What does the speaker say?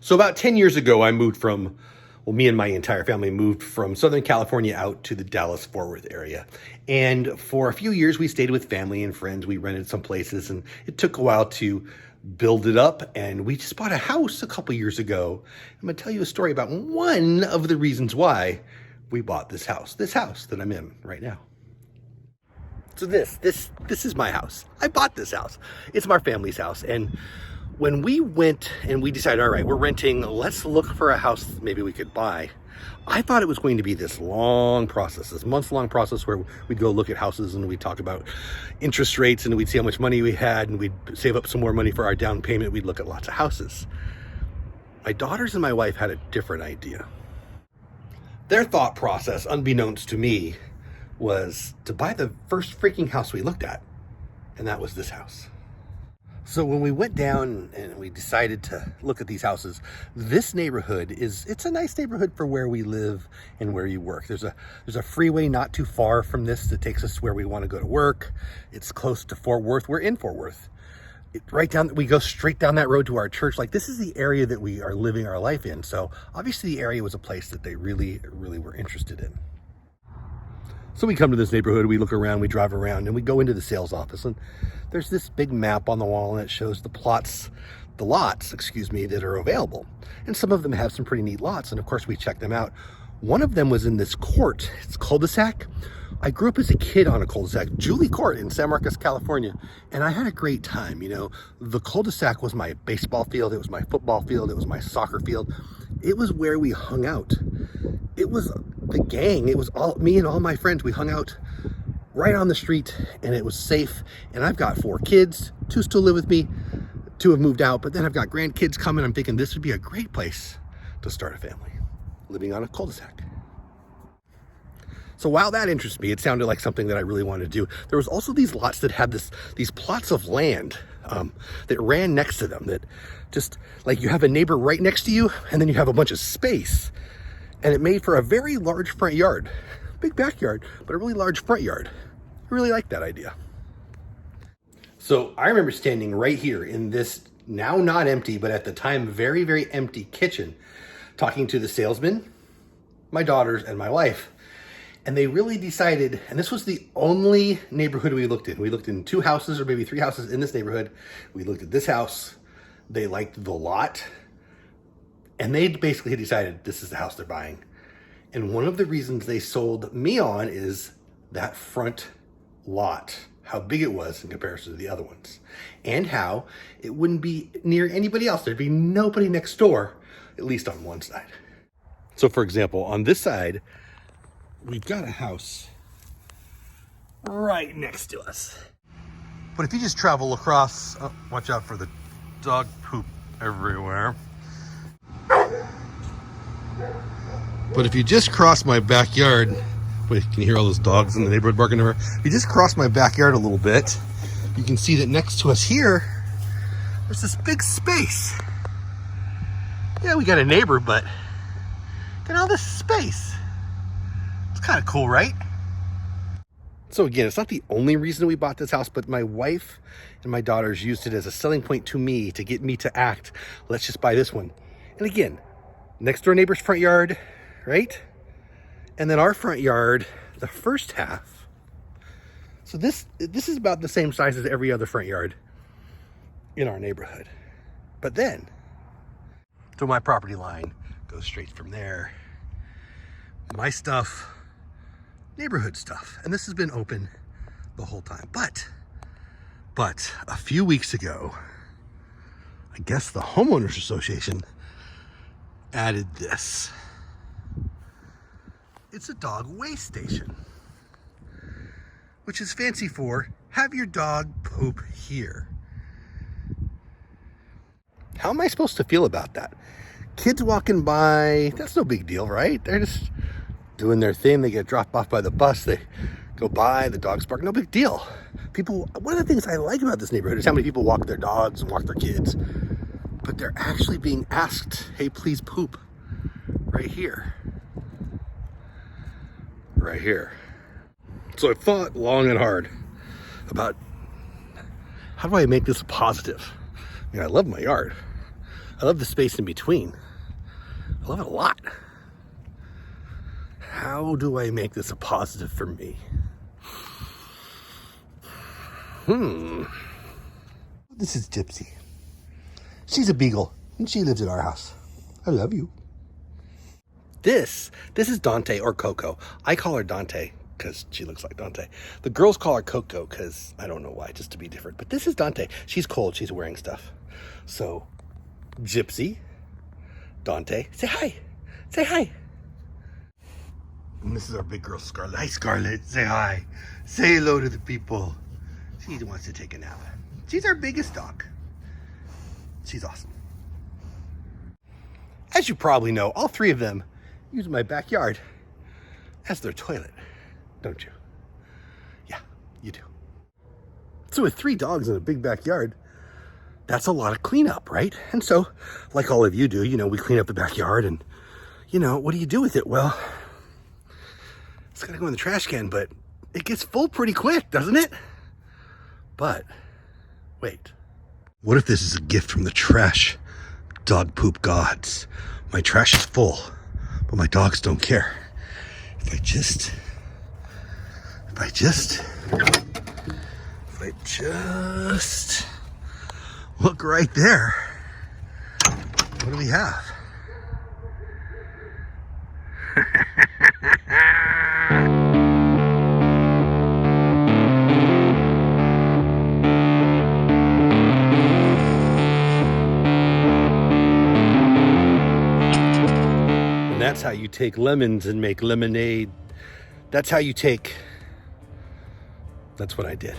So about 10 years ago, me and my entire family moved from Southern California out to the Dallas-Fort Worth area. And for a few years, we stayed with family and friends. We rented some places, and it took a while to build it up. And we just bought a house a couple years ago. I'm gonna tell you a story about one of the reasons why we bought this house that I'm in right now. So this is my house. I bought this house. It's my family's house. And when we went and we decided, all right, we're renting, let's look for a house that maybe we could buy. I thought it was going to be this long process, this months-long process where we'd go look at houses and we'd talk about interest rates and we'd see how much money we had and we'd save up some more money for our down payment. We'd look at lots of houses. My daughters and my wife had a different idea. Their thought process, unbeknownst to me, was to buy the first freaking house we looked at, and that was this house. So when we went down and we decided to look at these houses, this neighborhood it's a nice neighborhood for where we live and where you work. There's a freeway not too far from this that takes us where we want to go to work. It's close to Fort Worth. We're in Fort Worth. We go straight down that road to our church. Like, this is the area that we are living our life in. So obviously the area was a place that they really, really were interested in. So we come to this neighborhood, we look around, we drive around, and we go into the sales office, and there's this big map on the wall, and it shows the lots, that are available. And some of them have some pretty neat lots, and of course we check them out. One of them was in this court. It's cul-de-sac. I grew up as a kid on a cul-de-sac, Julie Court in San Marcos, California, and I had a great time. You know, the cul-de-sac was my baseball field, it was my football field, it was my soccer field. It was where we hung out. It was the gang. It was me and all my friends. We hung out right on the street, and it was safe. And I've got 4 kids. 2 still live with me. 2 have moved out, but then I've got grandkids coming. I'm thinking this would be a great place to start a family, living on a cul-de-sac. So while that interests me, it sounded like something that I really wanted to do. There was also these lots that had these plots of land that ran next to them, that just like you have a neighbor right next to you, and then you have a bunch of space. And it made for a very large front yard. Big backyard, but a really large front yard. I really like that idea. So I remember standing right here in this now not empty, but at the time very, very empty kitchen, talking to the salesman, my daughters, and my wife. And they really decided, and this was the only neighborhood we looked in. We looked in 2 houses or maybe 3 houses in this neighborhood. We looked at this house. They liked the lot. And they basically decided this is the house they're buying. And one of the reasons they sold me on is that front lot, how big it was in comparison to the other ones, and how it wouldn't be near anybody else. There'd be nobody next door, at least on one side. So for example, on this side, we've got a house right next to us. But if you just travel across, watch out for the dog poop everywhere. But if you just cross my backyard, wait, can you hear all those dogs in the neighborhood barking over? If you just cross my backyard a little bit, you can see that next to us here, there's this big space. Yeah, we got a neighbor, but got all this space. It's kind of cool, right? So again, it's not the only reason we bought this house, but my wife and my daughters used it as a selling point to me to get me to act. Let's just buy this one. And again, next door neighbor's front yard, right? And then our front yard, the first half. So this is about the same size as every other front yard in our neighborhood. But then, so my property line goes straight from there. My stuff, neighborhood stuff. And this has been open the whole time. But a few weeks ago, I guess the homeowners association added this. It's a dog waste station, which is fancy for have your dog poop here. How am I supposed to feel about that? Kids walking by, that's no big deal, right? They're just doing their thing. They get dropped off by the bus. They go by, the dogs bark, no big deal. People, one of the things I like about this neighborhood is how many people walk their dogs and walk their kids, but they're actually being asked, hey, please poop right here. Right here. So I thought long and hard about how do I make this positive? I mean, I love my yard. I love the space in between. I love it a lot. How do I make this a positive for me? This is Gypsy. She's a beagle, and she lives at our house. I love you. This is Dante, or Coco. I call her Dante because she looks like Dante. The girls call her Coco because I don't know why, just to be different. But this is Dante. She's cold. She's wearing stuff. So, Gypsy, Dante, say hi. Say hi. And this is our big girl, Scarlet. Hi, Scarlet. Say hi. Say hello to the people. She wants to take a nap. She's our biggest dog. She's awesome. As you probably know, all three of them use my backyard as their toilet, don't you? Yeah, you do. So with 3 dogs in a big backyard, that's a lot of cleanup, right? And so, like all of you do, we clean up the backyard and, what do you do with it? Well, it's gotta go in the trash can, but it gets full pretty quick, doesn't it? But, wait. What if this is a gift from the trash dog poop gods? My trash is full, but my dogs don't care. If I just look right there, what do we have? That's how you take lemons and make lemonade. That's what I did.